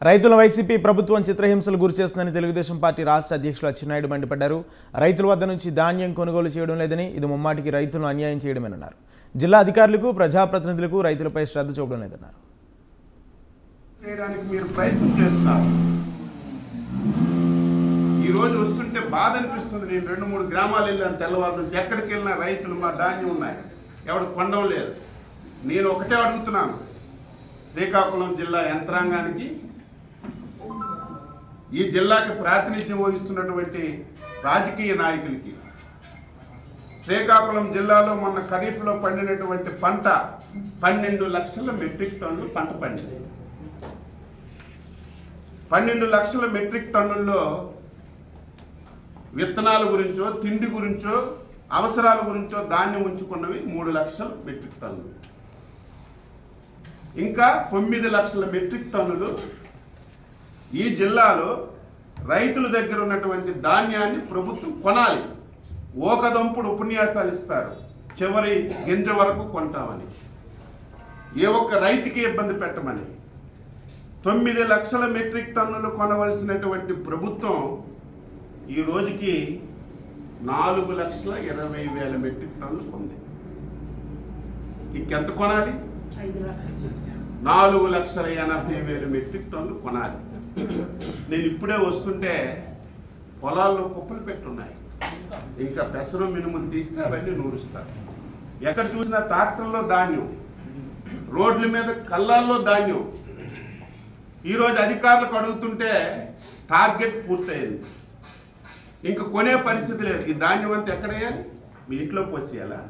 రైతుల వైసీపీ ప్రభుత్వం చిత్రహింసలు గురిచేస్తుందని తెలుగుదేశం పార్టీ రాష్ట్ర అధ్యక్షులు అచ్చెన్నాయుడు మండిపడ్డారు. రైతుల వద్ద నుంచి ధాన్యం కొనుగోలు చేయడం లేదని, ఇది ముమ్మాటికి రైతులను అన్యాయం చేయడమేనన్నారు. జిల్లా అధికారులకు, ప్రజాప్రతినిధులకు రైతులపై శ్రద్ధ చూపడం లేదన్నారు. ఈ రోజు వస్తుంటే బాధ అనిపిస్తుంది. నేను 2-3 గ్రామాలు వెళ్ళాను తెల్లవారు నుంచి. ఎక్కడికి వెళ్ళినా రైతులు మా ధాన్యం ఉన్నాయి, ఎవడు కొండం లేదు. నేను ఒకటే అడుగుతున్నాను, శ్రీకాకుళం జిల్లా యంత్రాంగానికి, ఈ జిల్లాకి ప్రాతినిధ్యం వహిస్తున్నటువంటి రాజకీయ నాయకులకి, శ్రీకాకుళం జిల్లాలో మొన్న ఖరీఫ్లో పండినటువంటి పంట 12 లక్షల మెట్రిక్ టన్నులు పంట పండింది. 12 లక్షల మెట్రిక్ టన్నుల్లో విత్తనాల గురించో, తిండి గురించో, అవసరాల గురించో ధాన్యం ఉంచుకున్నవి 3 లక్షల మెట్రిక్ టన్నులు. ఇంకా 9 లక్షల మెట్రిక్ టన్నులు ఈ జిల్లాలో రైతుల దగ్గర ఉన్నటువంటి ధాన్యాన్ని ప్రభుత్వం కొనాలి. ఓకదంపుడు ఉపన్యాసాలు ఇస్తారు, చివరి గింజ వరకు కొంటామని, ఏ ఒక్క రైతుకి ఇబ్బంది పెట్టమని. 9 లక్షల మెట్రిక్ టన్నులు కొనవలసినటువంటి ప్రభుత్వం ఈ రోజుకి 4,20,000 మెట్రిక్ టన్నులు కొంది. ఇంకెంత కొనాలి? 4,80,000 మెట్రిక్ టన్నులు కొనాలి. నేను ఇప్పుడే వస్తుంటే పొలాల్లో కుప్పలు పెట్టున్నాయి. ఇంకా పెసరు మినుములు తీస్తే అవన్నీ నూరుస్తారు. ఎక్కడ చూసినా ట్రాక్టర్లో ధాన్యం, రోడ్ల మీద కళ్ళాల్లో ధాన్యం. ఈరోజు అధికారులకు అడుగుతుంటే టార్గెట్ పూర్తయింది, ఇంకా కొనే పరిస్థితి లేదు. ఈ ధాన్యం అంతా ఎక్కడ వేయాలి? మీ ఇంట్లో పోసేయాలా?